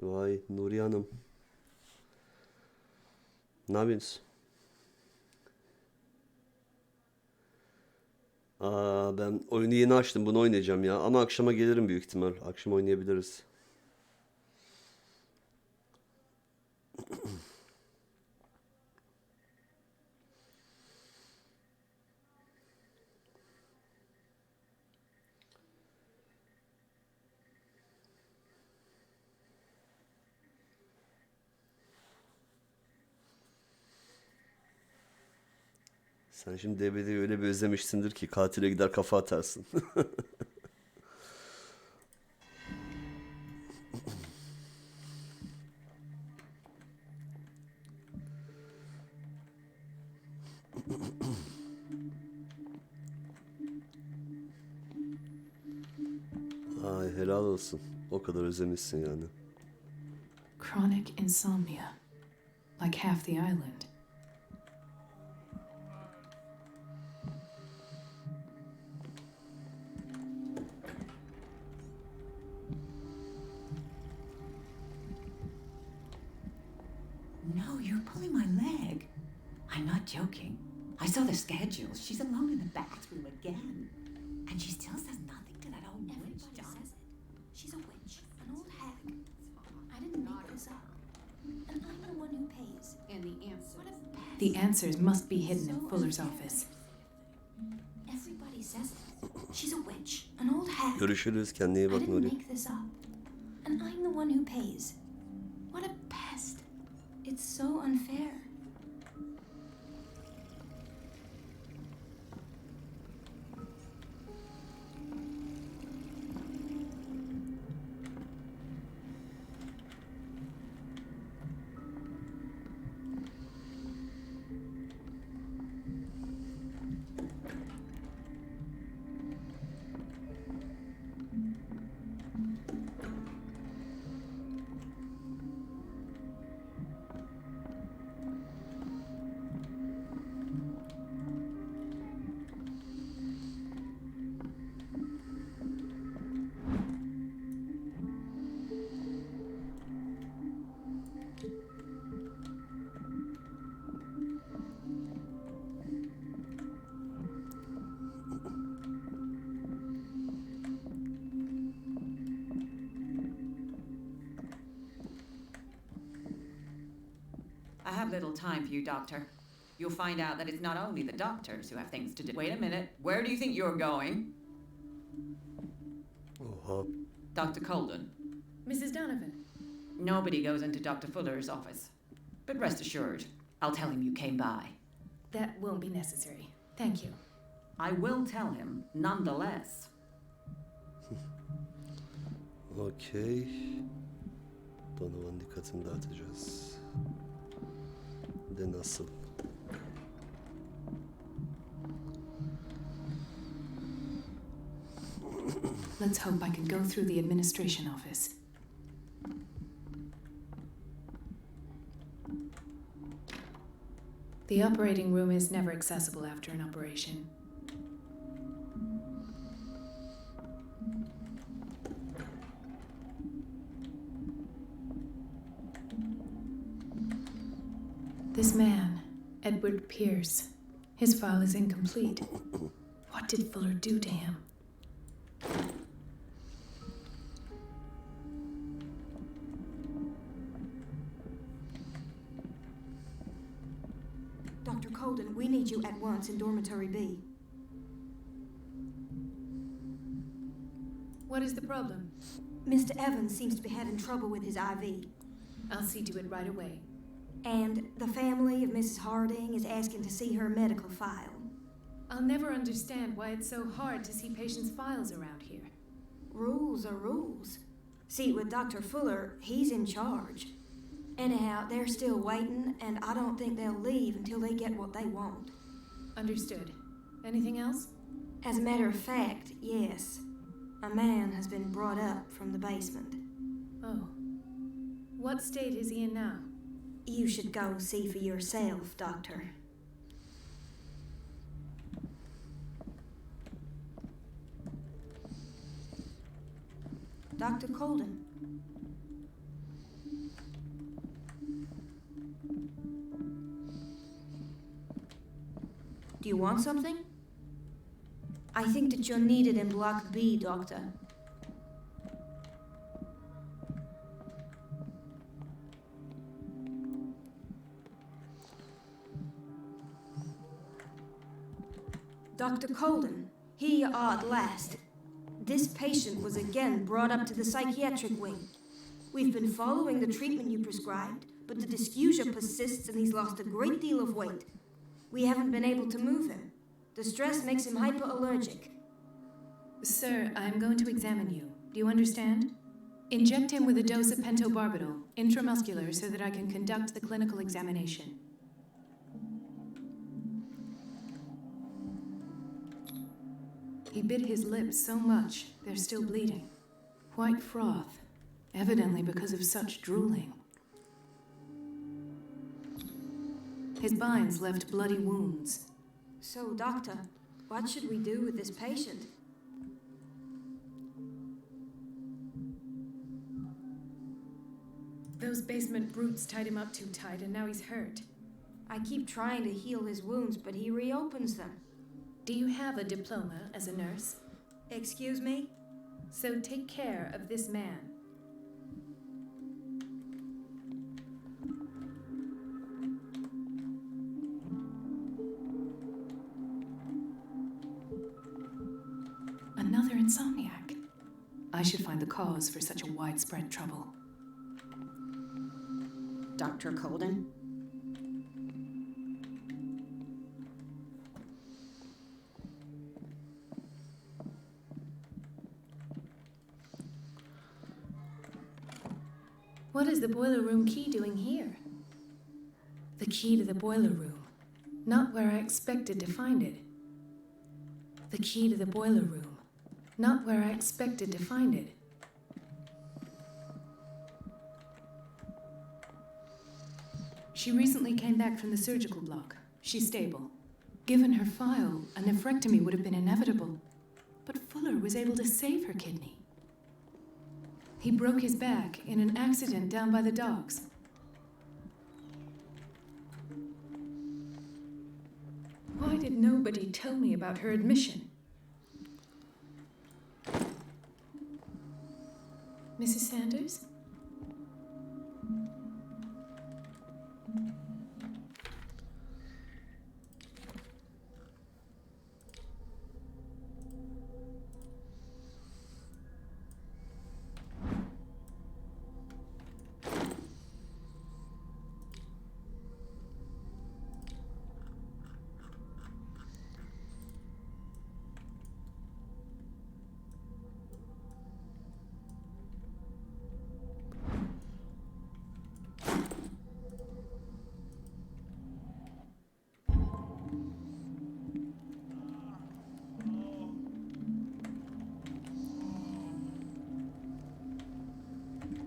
Vay Nuriye Hanım. Ne yapıyorsunuz? Ben oyunu yeni açtım. Bunu oynayacağım ya. Ama akşama gelirim büyük ihtimal. Akşam oynayabiliriz. Sen şimdi DBD'yi öyle bir özlemişsindir ki katile gider kafa atarsın. Ay helal olsun. O kadar özlemişsin yani. Chronic insomnia, like half the island. No, you're pulling my leg. I'm not joking. I saw the schedule. She's alone in the bathroom again. And she still says nothing to that old witch, Everybody John. says it. She's a witch, an old hag. I didn't make this up. And I'm the one who pays. And the answer. What a pest. The answers must be hidden in So Fuller's unfair. office. Everybody says it. She's a witch, an old hag. Görüşürüz. Kendine iyi I bak didn't Nuri. make this up. And I'm the one who pays. What a pest. It's so unfair. I have little time for you, Doctor. You'll find out that it's not only the doctors who have things to do. Wait a minute. Where do you think you're going? Oha. Dr. Colden. Mrs. Donovan. Nobody goes into Dr. Fuller's office. But rest assured, I'll tell him you came by. That won't be necessary. Thank you. I will tell him, nonetheless. Okey. Donovan dikkatini dağıtacağız. De nasıl? Let's hope I can go through the administration office. The operating room is never accessible after an operation. This man, Edward Pierce, his file is incomplete. What did Fuller do to him? Dr. Colden, we need you at once in Dormitory B. What is the problem? Mr. Evans seems to be having trouble with his IV. I'll see to it right away. And the family of Mrs. Harding is asking to see her medical file. I'll never understand why it's so hard to see patients' files around here. Rules are rules. See, with Dr. Fuller, he's in charge. Anyhow, they're still waiting, and I don't think they'll leave until they get what they want. Understood. Anything else? As a matter of fact, yes. A man has been brought up from the basement. Oh. What state is he in now? You should go see for yourself, Doctor. Dr. Colden. Do you want something? I think that you're needed in Block B, Doctor. Dr. Colden, here you are at last. This patient was again brought up to the psychiatric wing. We've been following the treatment you prescribed, but the dysgeusia persists and he's lost a great deal of weight. We haven't been able to move him. The stress makes him hyperallergic. Sir, I'm going to examine you. Do you understand? Inject him with a dose of pentobarbital, intramuscular, so that I can conduct the clinical examination. He bit his lips so much, they're still bleeding. White froth, evidently because of such drooling. His binds left bloody wounds. So, Doctor, what should we do with this patient? Those basement brutes tied him up too tight, and now he's hurt. I keep trying to heal his wounds, but he reopens them. Do you have a diploma as a nurse? Excuse me? So take care of this man. Another insomniac. I should find the cause for such a widespread trouble. Dr. Colden? What is the boiler room key doing here? The key to the boiler room. Not where I expected to find it. The key to the boiler room. Not where I expected to find it. She recently came back from the surgical block. She's stable. Given her file, a nephrectomy would have been inevitable. But Fuller was able to save her kidney. He broke his back in an accident down by the docks. Why did nobody tell me about her admission? Mrs. Sanders?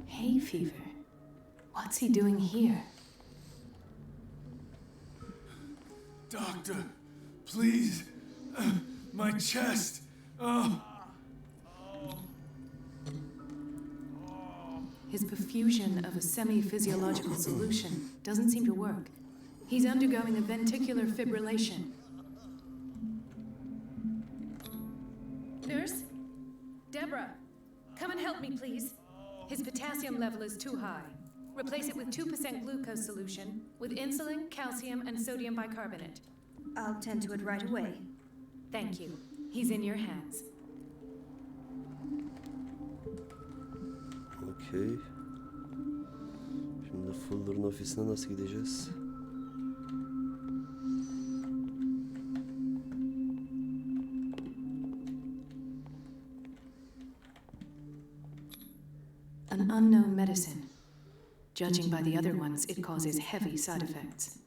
Hay fever. What's he doing here? Doctor, please. My chest. Oh. His perfusion of a semi-physiological solution doesn't seem to work. He's undergoing a ventricular fibrillation. Nurse? Deborah, come and help me, please. His potassium level is too high. Replace it with 2% glucose solution with insulin, calcium, and sodium bicarbonate. I'll tend to it right away. Thank you. He's in your hands. Okey. Şimdi Fuller'ın ofisine nasıl gideceğiz? An unknown medicine. Judging by the other ones, it causes heavy side effects.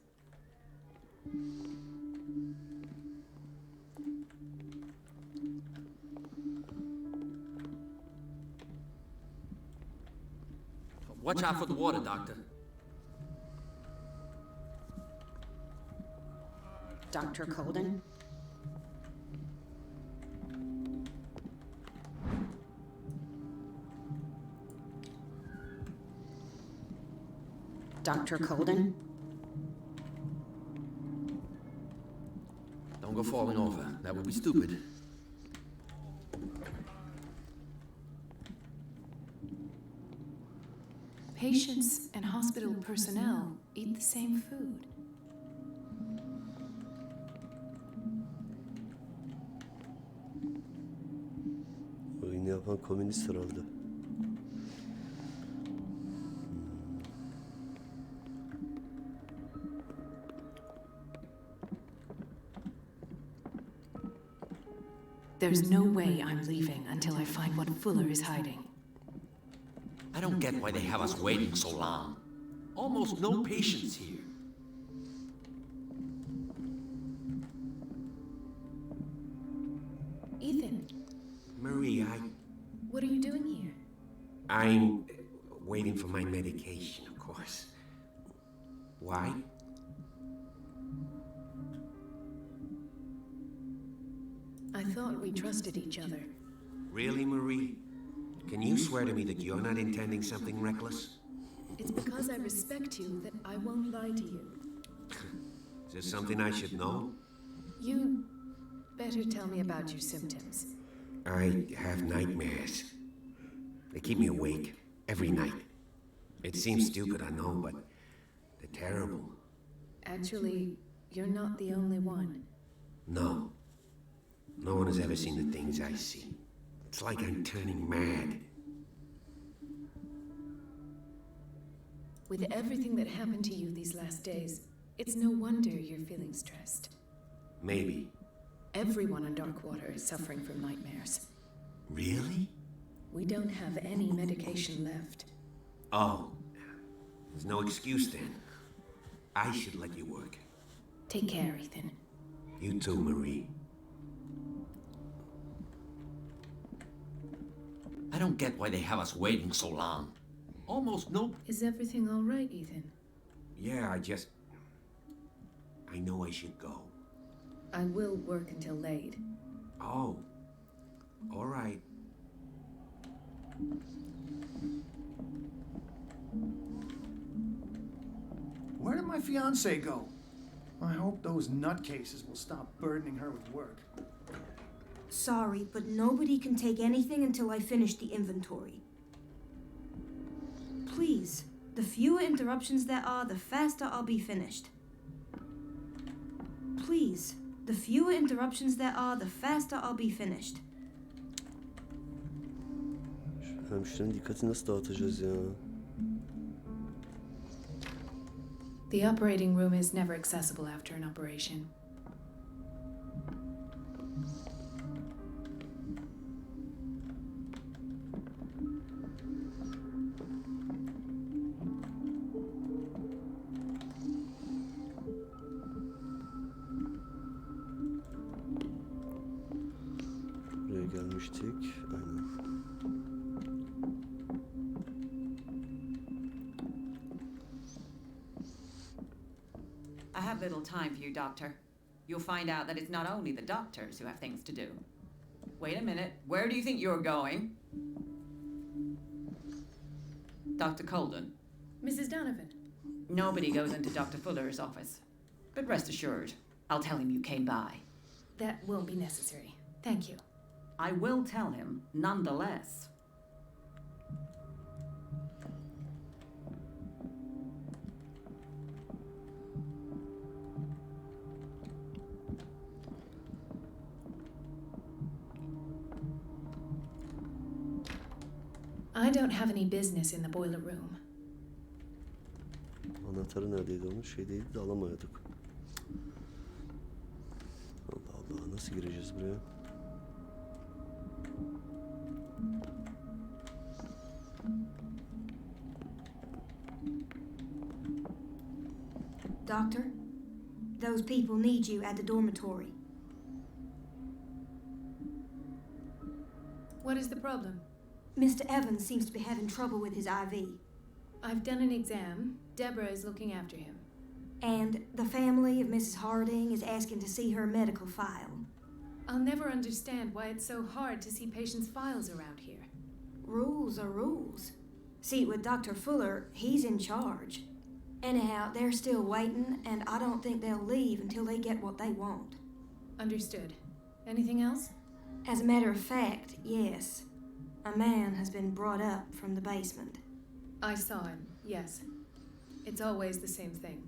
Watch out for the water, Doctor. Dr. Colden? Dr. Colden? Don't Don't go falling over. That would be stupid. Patients and hospital personnel eat the same food. Oyunu yapan komünist herhalde. There's no way I'm leaving until I find what Fuller is hiding. I don't get why they have us waiting so long. Almost no patients here. Ethan, Marie, what are you doing here? I'm waiting for my medication, of course. Why? I thought we trusted each other. Really, Marie? Can you swear to me that you're not intending something reckless? It's because I respect you that I won't lie to you. Is there something I should know? You better tell me about your symptoms. I have nightmares. They keep me awake every night. It seems stupid, I know, but they're terrible. Actually, you're not the only one. No. No one has ever seen the things I see. It's like I'm turning mad. With everything that happened to you these last days, it's no wonder you're feeling stressed. Maybe. Everyone on Darkwater is suffering from nightmares. Really? We don't have any medication left. Oh. There's no excuse then. I should let you work. Take care, Ethan. You too, Marie. I don't get why they have us waiting so long. Almost no... Is everything all right, Ethan? Yeah, I know I should go. I will work until late. Oh. All right. Where did my fiancée go? I hope those nutcases will stop burdening her with work. Sorry, but nobody can take anything until I finish the inventory. Please, the fewer interruptions there are, the faster I'll be finished. Please, the fewer interruptions there are, the faster I'll be finished. Şu hemşirenin dikkatini nasıl dağıtacağız ya? The operating room is never accessible after an operation. Buraya gelmiştik. Aynen. I have little time for you, Doctor. You'll find out that it's not only the doctors who have things to do. Wait a minute. Where do you think you're going? Dr. Colden. Mrs. Donovan. Nobody goes into Dr. Fuller's office. But rest assured, I'll tell him you came by. That won't be necessary. Thank you. I will tell him, nonetheless. I don't have any business in the boiler room. Anahtarı neredeydi onun? Şeydeydi de alamıyorduk. Allah Allah, nasıl gireceğiz buraya? Doctor, those people need you at the dormitory. What is the problem? Mr. Evans seems to be having trouble with his IV. I've done an exam. Deborah is looking after him. And the family of Mrs. Harding is asking to see her medical file. I'll never understand why it's so hard to see patients' files around here. Rules are rules. See, with Dr. Fuller, he's in charge. Anyhow, they're still waiting, and I don't think they'll leave until they get what they want. Understood. Anything else? As a matter of fact, yes. A man has been brought up from the basement. I saw him, yes. It's always the same thing.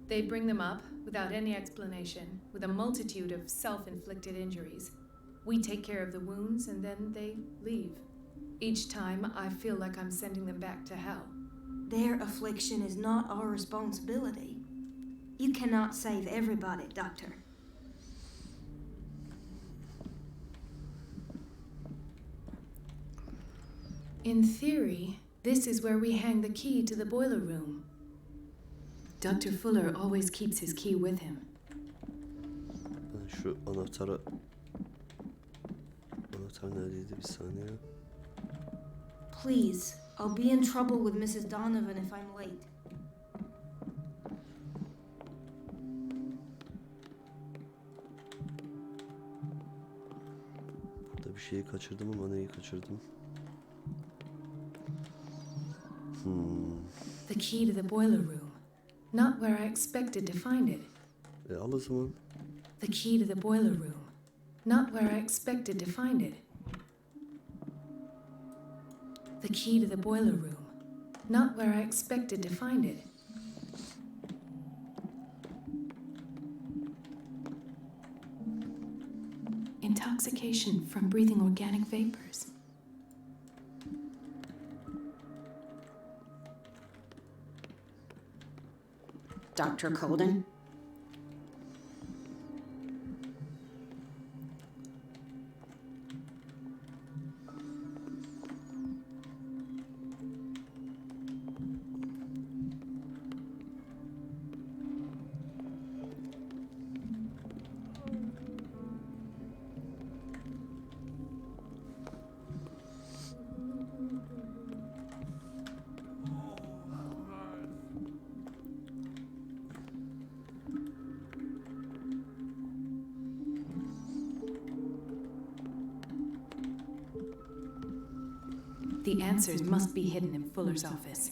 They bring them up, without any explanation, with a multitude of self-inflicted injuries. We take care of the wounds, and then they leave. Each time, I feel like I'm sending them back to hell. Their affliction is not our responsibility. You cannot save everybody, Doctor. In theory, this is where we hang the key to the boiler room. Dr. Fuller always keeps his key with him. Ben şu anahtarı... Anahtar neredeydi? Bir saniye. Please, I'll be in trouble with Mrs. Donovan if I'm late. Burada bir şeyi kaçırdım ama neyi kaçırdım? The key to the boiler room. Not where I expected to find it. Al o zaman. The key to the boiler room. Not where I expected to find it. The key to the boiler room. Not where I expected to find it. Intoxication from breathing organic vapors. Dr. Colden? The answers must be hidden in Fuller's office.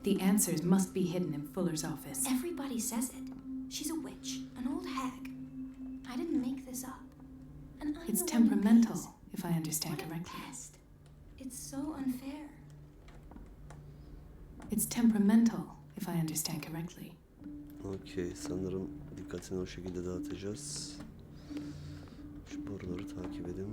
The answers must be hidden in Fuller's office. Everybody says it. She's a witch, an old hag. I didn't make this up. And I It's know what it temperamental, is. if I understand What a correctly. pest. It's so unfair. It's temperamental, if I understand correctly. Okey, sanırım dikkatini o şekilde dağıtacağız. Şu boruları takip edin.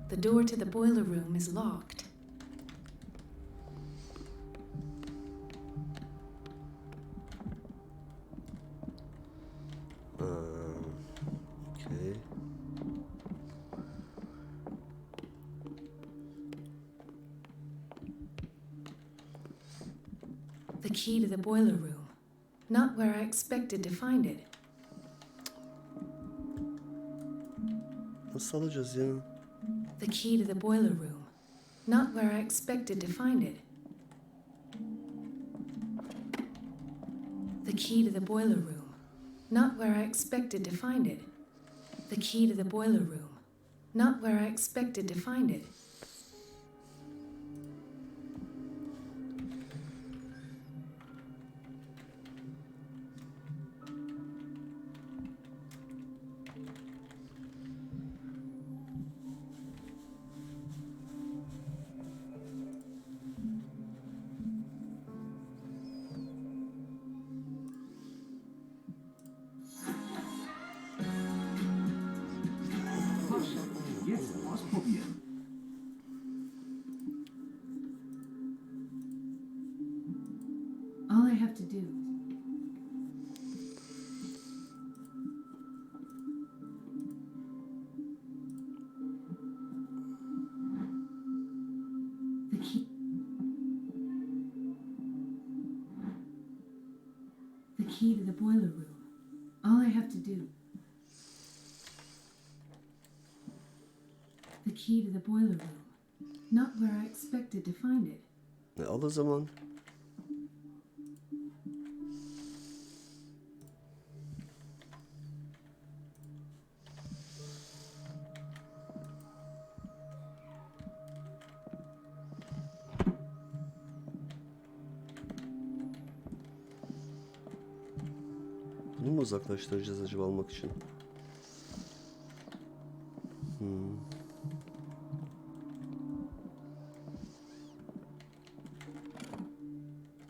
The door to the boiler room is locked. Okey. The key to the boiler room. Not where I expected to find it. Nasıl alacağız ya? The key to the boiler room. Not where I expected to find it. The key to the boiler room. Not where I expected to find it. The key to the boiler room. Not where I expected to find it. All I have to do. The key. The key to the boiler room. All I have to do. The key to the boiler room. Not where I expected to find it. Al o zaman. mı uzaklaştıracağız acaba almak için?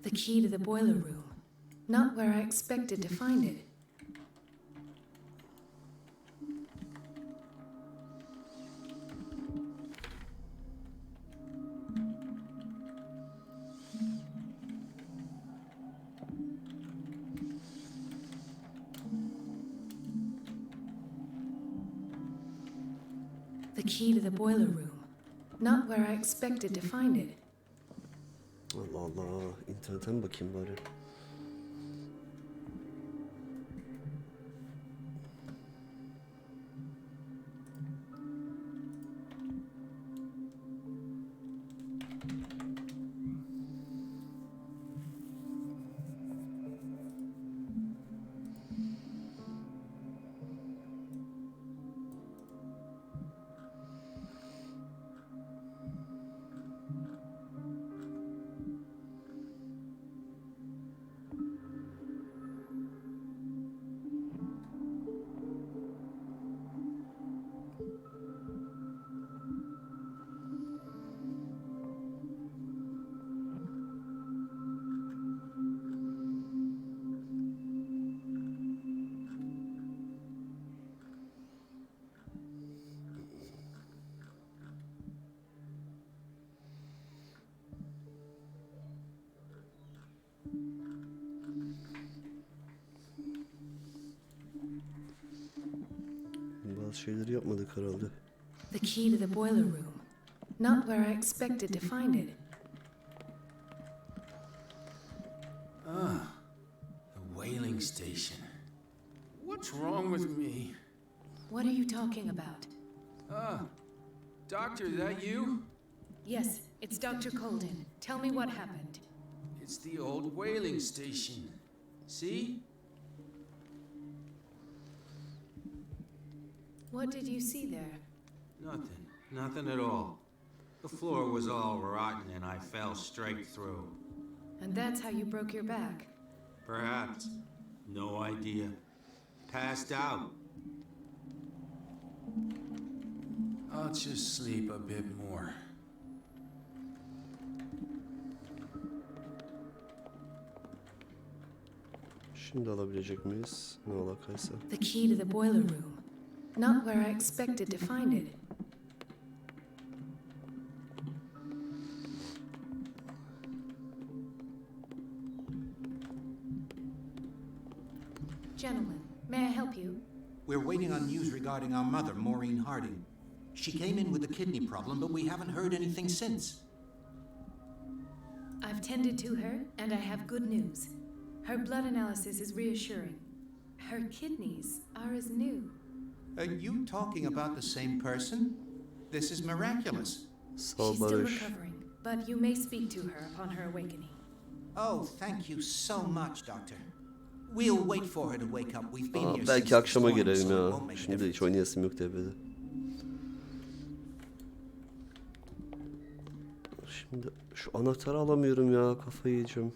The key to the boiler room. Not where I expected to find it. The key to the boiler room. Not where I expected to find it. Allah Allah. İnternete mi bakayım bari? Bazı şeyleri yapmadık herhalde. The key to the boiler room. Not where I expected to find it. Ah, the whaling station. What's wrong with me? What are you talking about? Ah, Doctor, is that you? Yes, it's Dr. Colden. Tell me what happened. It's the old whaling station. See? What did you see there? Nothing. Nothing at all. The floor was all rotten and I fell straight through. And that's how you broke your back. Perhaps. No idea. Passed out. I'll just sleep a bit more. Şimdi alabilecek miyiz? Ne alakaysa. The key to the boiler room. Not where I expected to find it. Gentlemen, may I help you? We're waiting on news regarding our mother, Maureen Harding. She came in with a kidney problem, but we haven't heard anything since. I've tended to her, and I have good news. Her blood analysis is reassuring. Her kidneys are as new. Are you talking about the same person? This is miraculous. Sağ ol She's still Barış. recovering, but you may speak to her upon her awakening. Oh, thank you so much, Doctor. We'll wait for her to wake up. We've been here since Belki this akşama morning, gelelim so it ya. won't make a Şimdi hiç difference. oynayasım yok TV'de. Şimdi şu anahtarı alamıyorum ya. Kafayı yiyeceğim.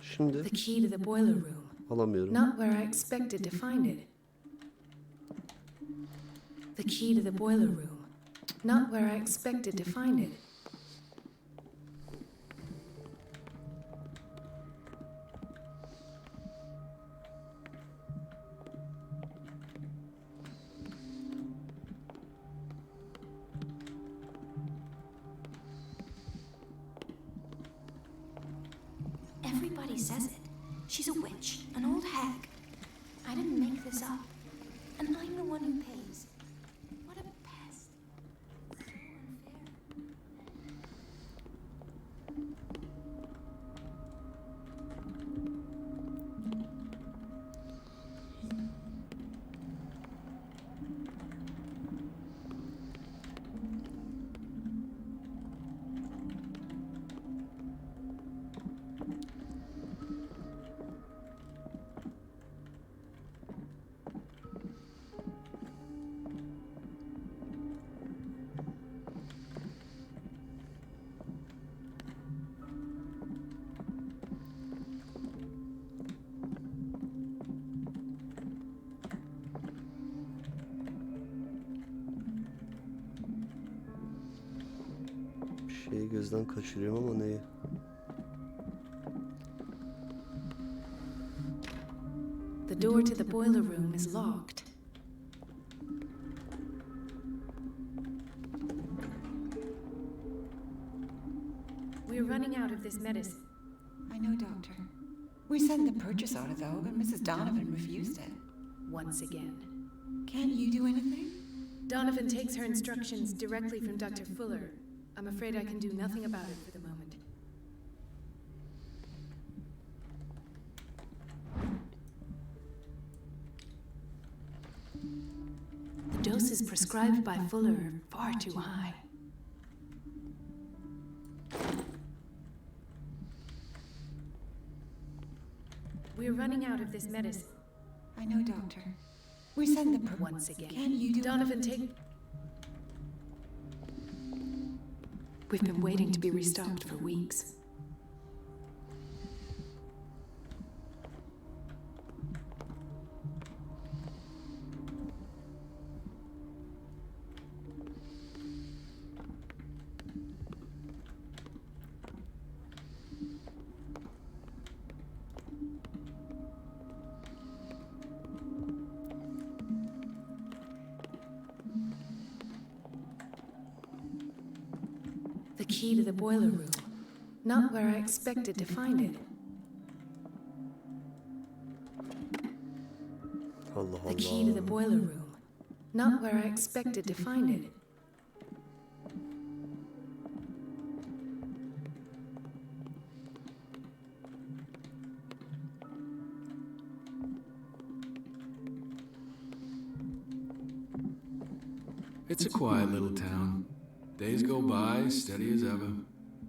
Şimdi The key to the boiler room. alamıyorum. Not where I expected to find it. The key to the boiler room. Not where I expected to find it. Everybody says it. She's a witch, an old hag. I didn't make this up. And I'm the one who pays. What a pest. So unfair. Şeyi gözden kaçırıyorum ama neyi? The door to the boiler room is locked. We're running out of this medicine. I know, Doctor. We sent the purchase order, though, but Mrs. Donovan refused it. Once again. Can't you do anything? Donovan takes her instructions directly from Dr. Fuller. I'm afraid I can do nothing about it for the moment. The doses prescribed by Fuller are far too high. We're running out of this medicine. I know, Doctor. We sent the Once again. Can't you do Donovan, take... We've been waiting to be restocked for weeks. The key to the boiler room. Not where I expected to find it. Allah The key to the Allah. boiler room. Not where I expected to find it. It's a quiet little town. Days go by, steady as ever.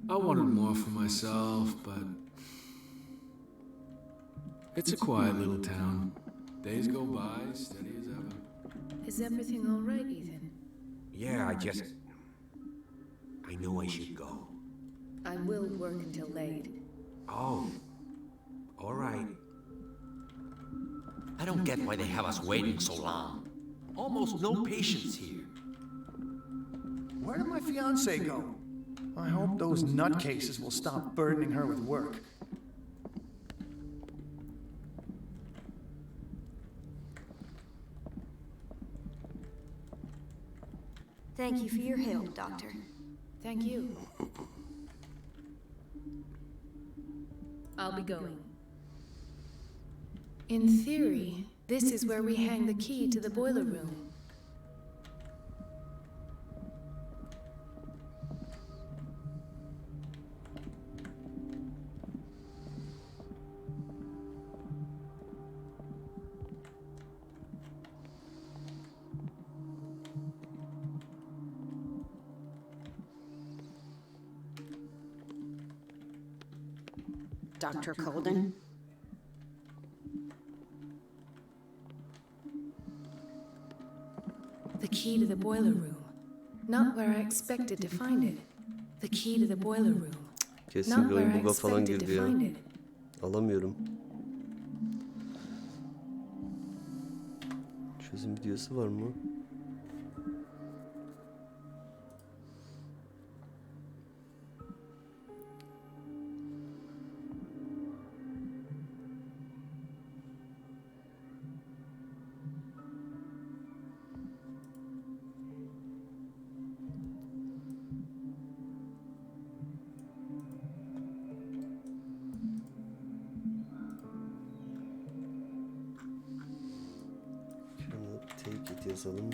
I wanted more for myself, but... It's a quiet little town. Days go by, steady as ever. Is everything all right, Ethan? Yeah, I know I should go. I will work until late. Oh. All right. I don't get why they have us waiting so long. Almost no patients here. Where did my fiance go? I hope those nutcases will stop burdening her with work. Thank you for your help, Doctor. Thank you. I'll be going. In theory, this is where we hang the key to the boiler room. Dr. Colden? The key to the boiler room. Not where I expected to find it. The key to the boiler room. Kesin Not bir where oyun I buga falan expected to girdi ya. find it. Alamıyorum. Çözüm videosu var mı? Şunu take it yazalım.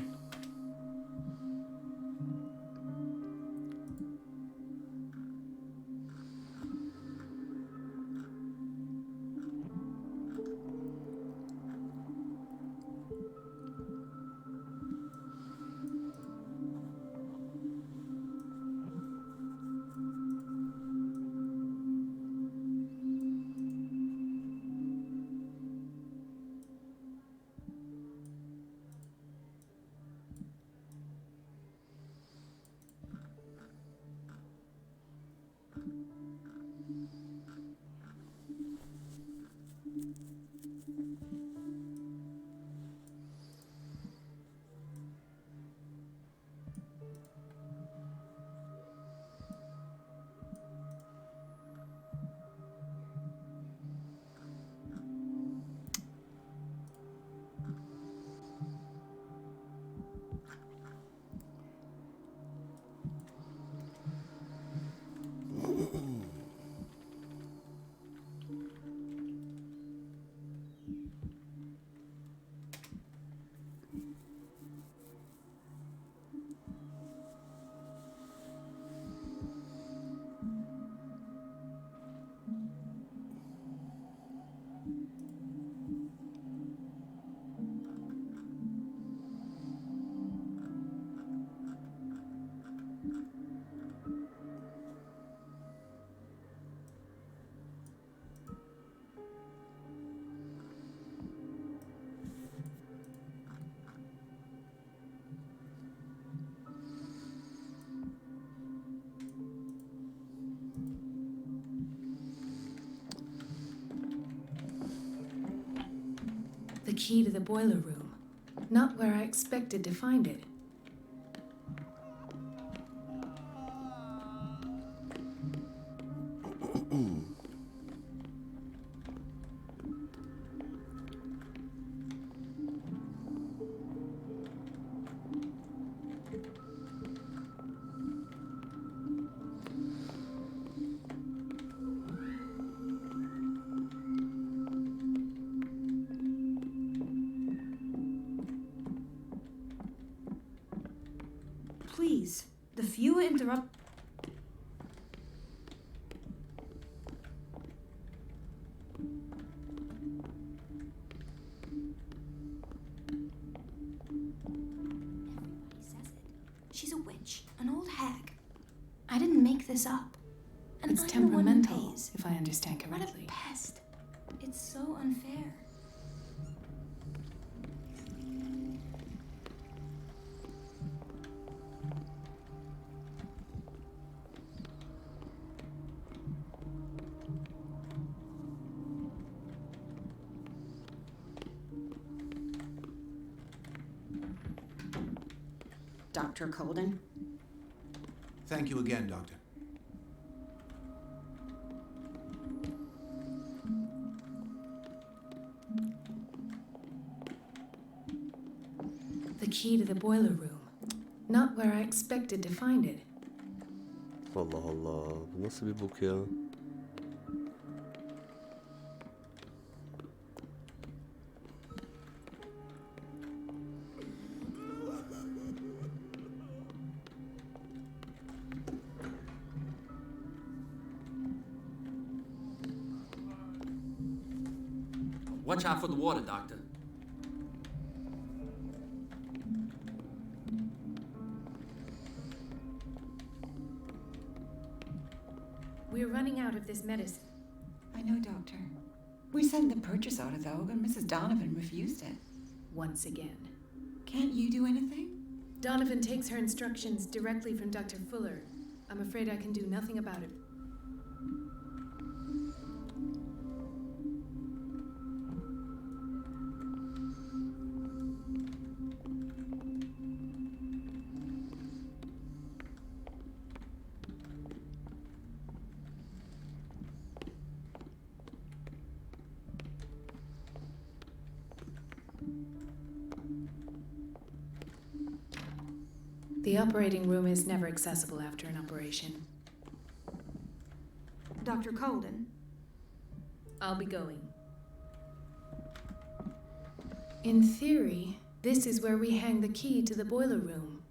The key to the boiler room. Not where I expected to find it. Please, the fewer interrupt. Everybody says it. She's a witch, an old hag. I didn't make this up. And It's I'm the one who temperamental, pays. if I understand What a correctly. pest. It's so unfair. Dr. Colden? Thank you again, Doctor. The key to the boiler room. Not where I expected to find it. Allah Allah. Bu nasıl bir bok ya? Watch out for the water, Doctor. We're running out of this medicine. I know, Doctor. We sent the purchase order, though, and Mrs. Donovan refused it. Once again. Can't you do anything? Donovan takes her instructions directly from Dr. Fuller. I'm afraid I can do nothing about it. The operating room is never accessible after an operation. Dr. Colden, I'll be going. In theory, this is where we hang the key to the boiler room.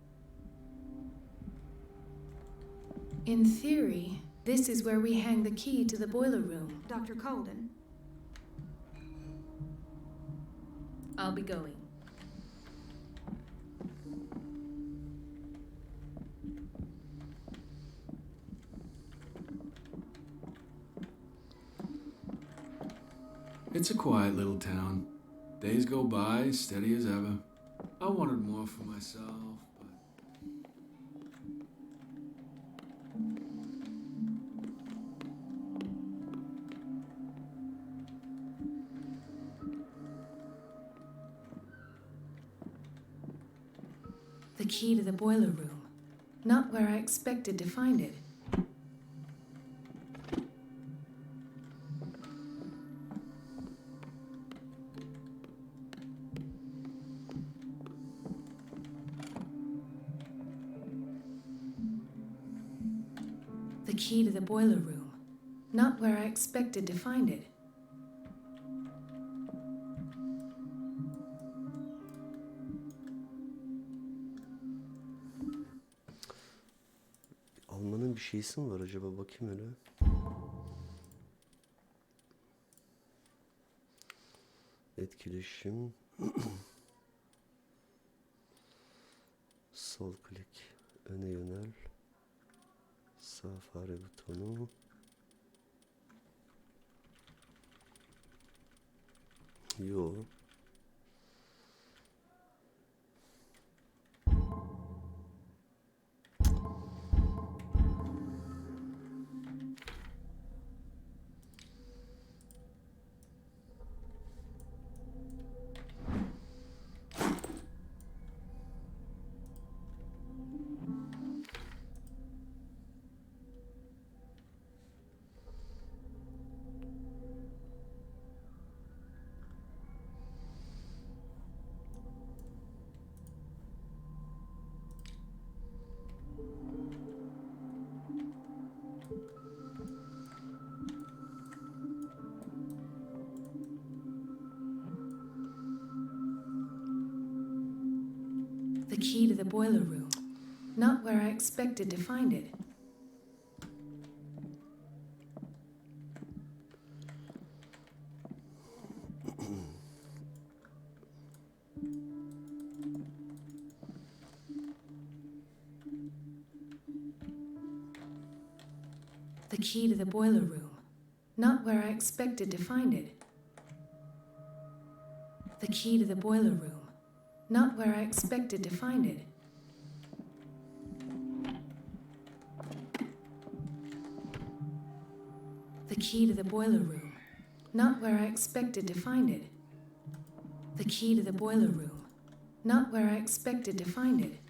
In theory, this is where we hang the key to the boiler room. Dr. Colden, I'll be going. It's a quiet little town. Days go by, steady as ever. I wanted more for myself, but... The key to the boiler room. Not where I expected to find it. The key to the boiler room. Not where I expected to find it. Almanın bir şeysi mi var acaba? Bakayım öyle. Etkileşim. Sol klik. Öne yönel. Sağ fare butonu. Yo. to the boiler room. Not where I expected to find it. The key to the boiler room. Not where I expected to find it. The key to the boiler room. Not where I expected to find it. The key to the boiler room. Not where I expected to find it. The key to the boiler room. Not where I expected to find it.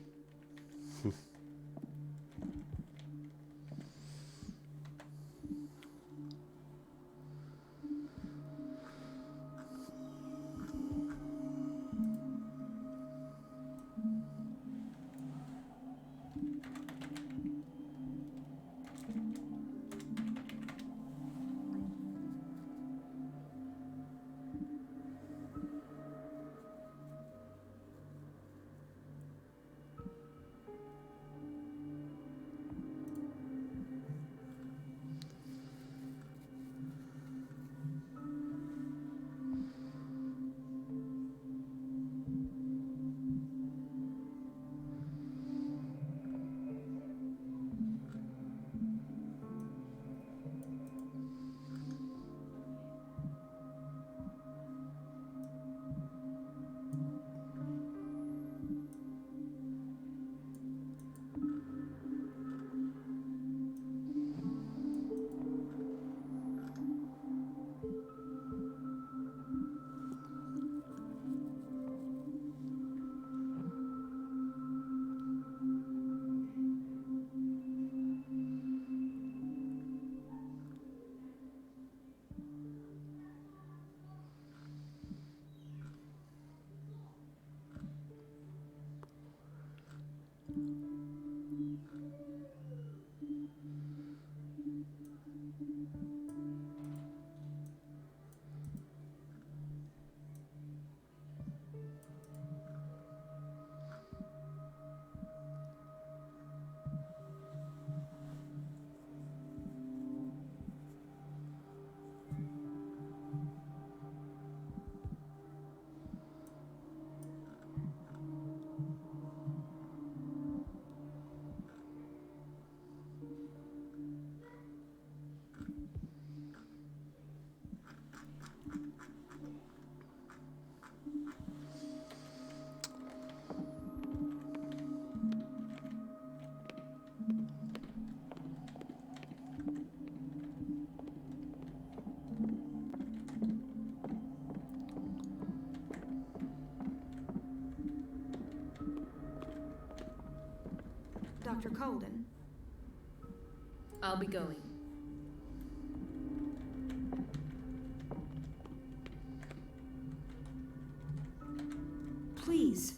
Dr. Colden. I'll be going. Please.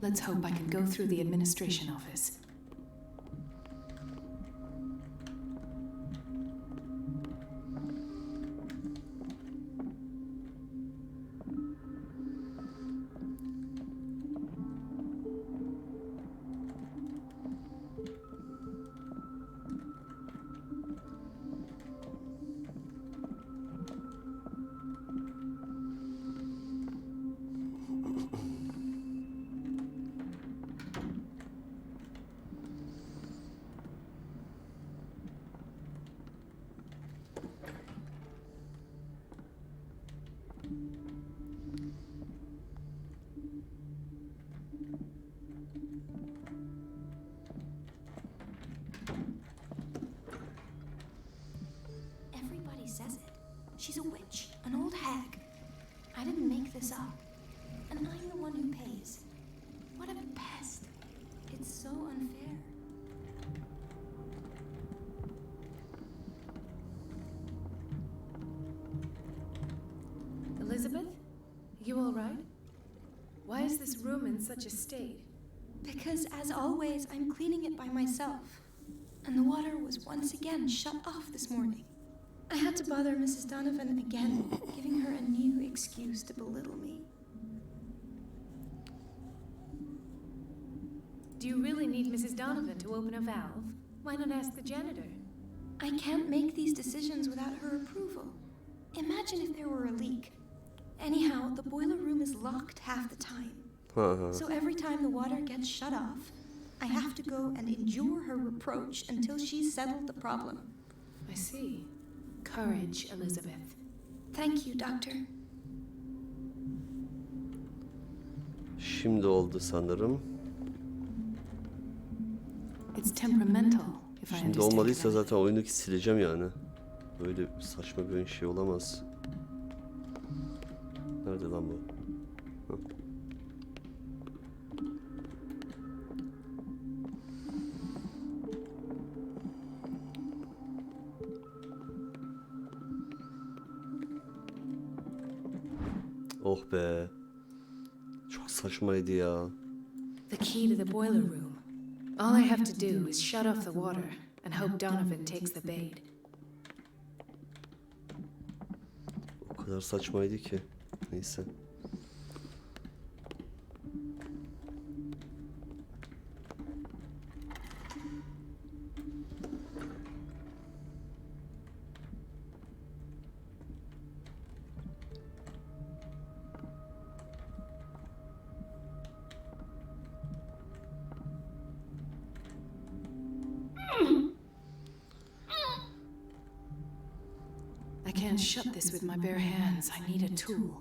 Let's hope I can go through the administration office. Everybody says it. She's a witch, an old hag. I didn't make this up. And I'm the one who pays. What a pest. It's so unfair. Elizabeth? You all right? Why is this room in such a state? Because, as always, I'm cleaning it by myself. and the water was once again shut off this morning. I had to bother Mrs. Donovan again, giving her a new excuse to belittle me. Do you really need Mrs. Donovan to open a valve? Why not ask the janitor? I can't make these decisions without her approval. Imagine if there were a leak. Anyhow, the boiler room is locked half the time. So every time the water gets shut off, I have to go and endure her reproach until she's settled the problem. I see. Courage, Elizabeth. Thank you, Doctor. Şimdi oldu sanırım. It's temperamental, if I Şimdi understand olmadıysa correctly. zaten oyunu sileceğim yani. Böyle saçma bir oyun şey olamaz. Nerede lan bu? Hah. Oh be. Çok saçmaydı ya. The key to the boiler room. All I have to do is shut off the water and hope Donovan takes the bait. O kadar saçmaydı ki. Neyse. I can't shut this with my bare hands. I need a tool.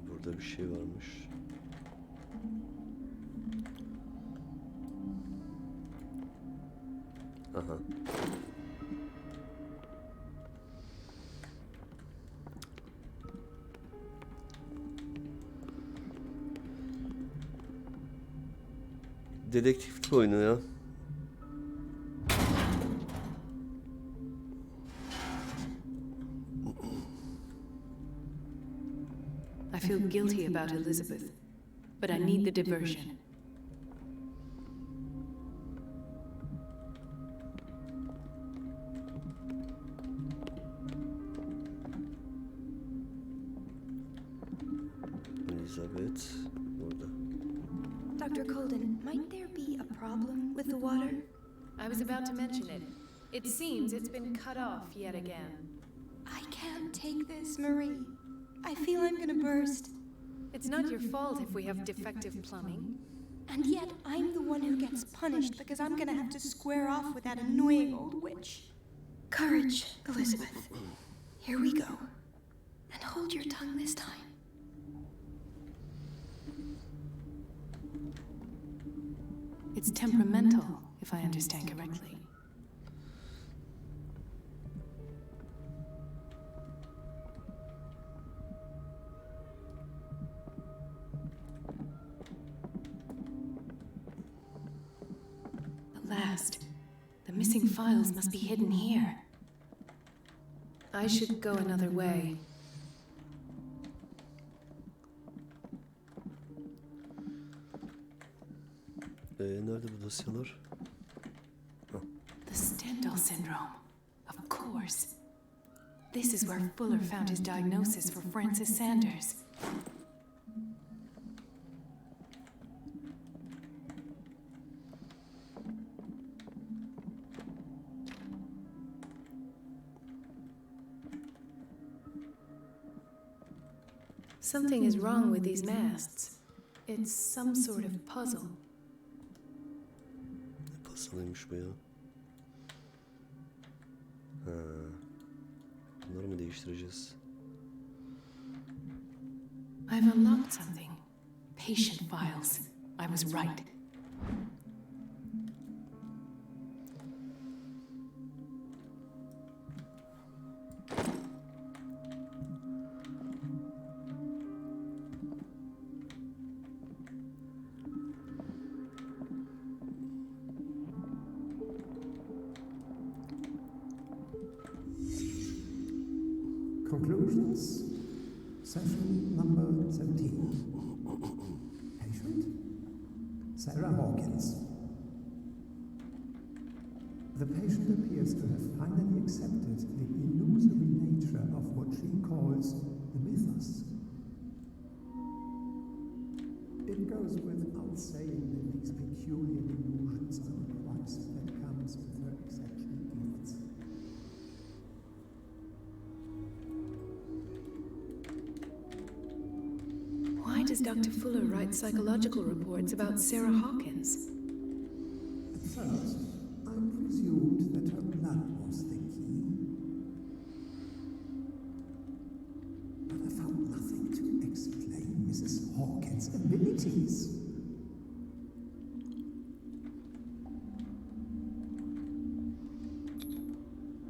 Burada bir şey varmış. Aha. Dedektif oyunu ya. I feel guilty about Elizabeth, but I need the diversion. Elizabeth burada. Dr. Colden, might there be a problem with the water? I was about to mention it. It seems it's been cut off yet again. I can't take this, Marie. I feel I'm gonna burst. It's not your fault if we have defective plumbing. And yet, I'm the one who gets punished because I'm gonna have to square off with that annoying old witch. Courage, Elizabeth. Here we go. And hold your tongue this time. It's temperamental, if I understand correctly. At last, the missing files must be hidden here. I should go another way. Nerede bu dosyalar? The Stendhal syndrome. Of course. This is where Fuller found his diagnosis for Francis Sanders. Something is wrong with these masts. It's some sort of puzzle. Ne puzzle'ıymış bu ya? Ha. Bunları mı değiştireceğiz? I've unlocked something. Patient files. I was right. illusions. Session number 17. Patient? Sarah Hawkins. The patient appears to have finally accepted the illusory nature of what she calls the mythos. It goes without saying that these peculiar illusions are the price that comes with her exceptional gifts. Why does Dr. Fuller write psychological reports about Sarah Hawkins? At first, I presumed that her blood was the key. But I found nothing to explain Mrs. Hawkins' abilities.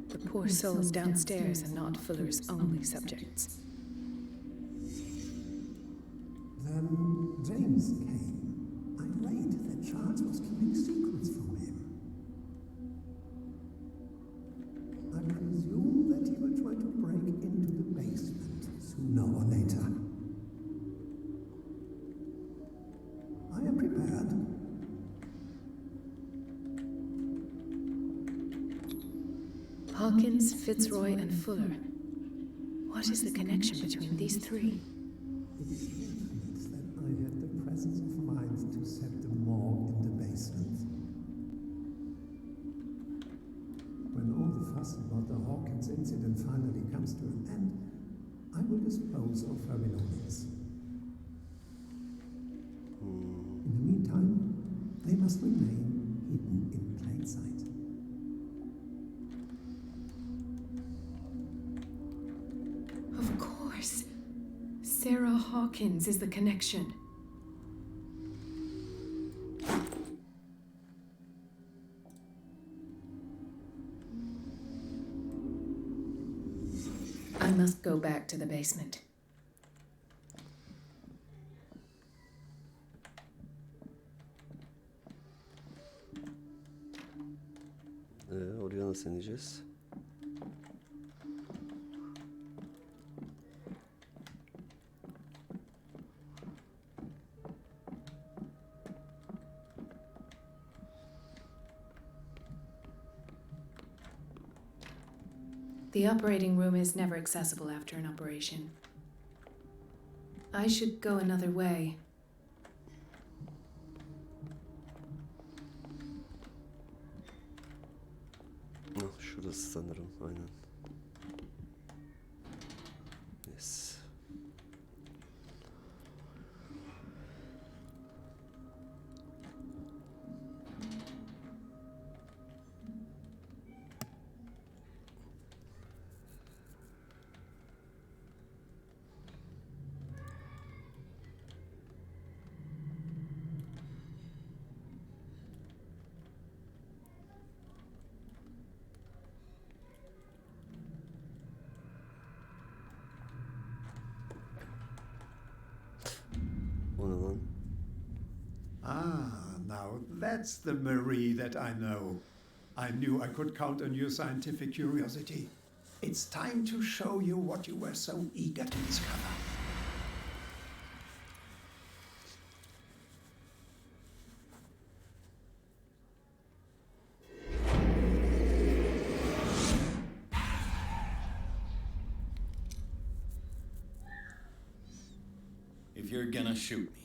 The poor souls downstairs are not Fuller's only subjects. Then James came, irate that Charles was keeping secrets from him. I presume that he will try to break into the basement sooner or later. I am prepared. Hawkins, Fitzroy, and Fuller. What is the connection between these three? It is fortunate that I had the presence of mind to set them all in the basement. When all the fuss about the Hawkins incident finally comes to an end, I will dispose of her belongings. In the meantime, they must remain hidden in plain sight. Of course. Sarah Hawkins is the connection. I must go back to the basement. Oraya nasıl ineceğiz? The operating room is never accessible after an operation. I should go another way. Şurası sanırım, aynen. Yes. Ah, now that's the Marie that I know. I knew I could count on your scientific curiosity. It's time to show you what you were so eager to discover. If you're gonna shoot me,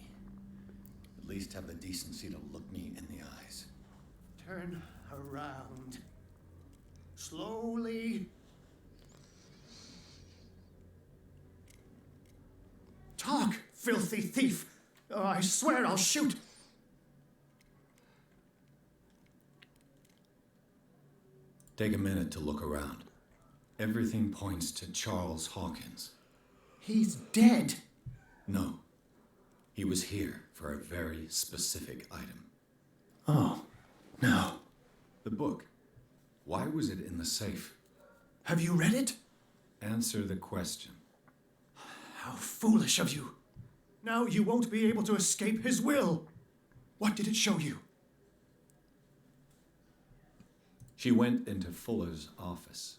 at least have the decency to look me in the eyes. Turn around. Slowly. Talk, filthy thief! Oh, I swear I'll shoot! Take a minute to look around. Everything points to Charles Hawkins. He's dead! No. He was here for a very specific item. Oh, no. The book. Why was it in the safe? Have you read it? Answer the question. How foolish of you. Now you won't be able to escape his will. What did it show you? She went into Fuller's office.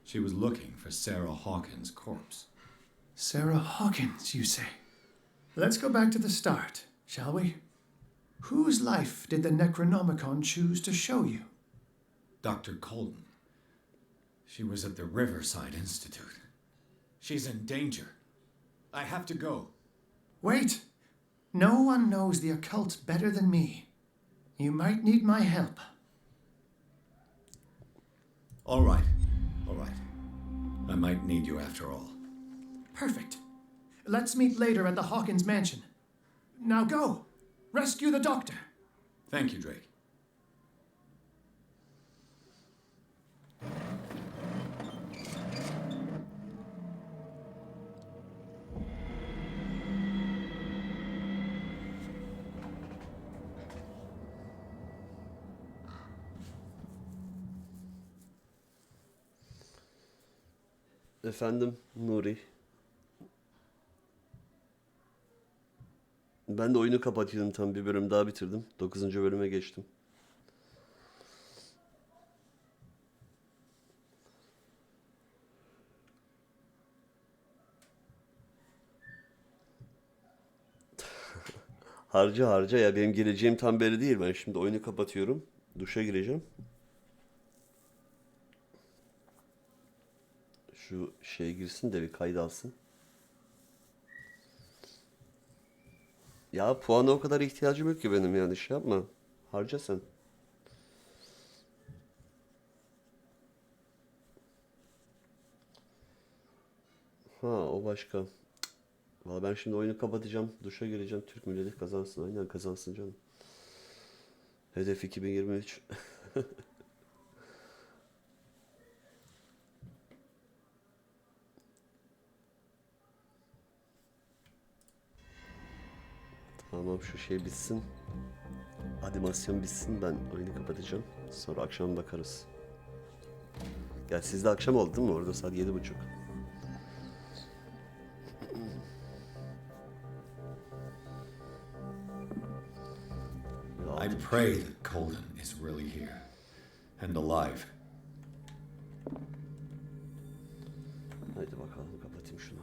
She was looking for Sarah Hawkins' corpse. Sarah Hawkins, you say? Let's go back to the start, shall we? Whose life did the Necronomicon choose to show you? Dr. Colden. She was at the Riverside Institute. She's in danger. I have to go. Wait! No one knows the occult better than me. You might need my help. All right. All right. I might need you after all. Perfect. Let's meet later at the Hawkins mansion. Now go! Rescue the doctor! Thank you, Drake. Efendim Nuri. Ben de oyunu kapatıyordum, tam bir bölüm daha bitirdim. 9. bölüme geçtim. Harca harca ya, benim geleceğim tam belli değil. Ben şimdi oyunu kapatıyorum. Duşa gireceğim. Şu şey girsin de bir kayıt alsın. Ya puana o kadar ihtiyacım yok ki benim, yani şey yapma. Harca sen. Ha, o başka. Valla ben şimdi oyunu kapatacağım. Duşa gireceğim. Türk milleti kazansın. Aynen kazansın canım. Hedef 2023. Tamam, şu şey bitsin. Animasyon bitsin, ben oyunu kapatacağım. Sonra akşam bakarız. Gel, sizde akşam oldu değil mi? Orada saat 7:30. I pray that Colden is really here and alive. Haydi bakalım, kapatayım şunu.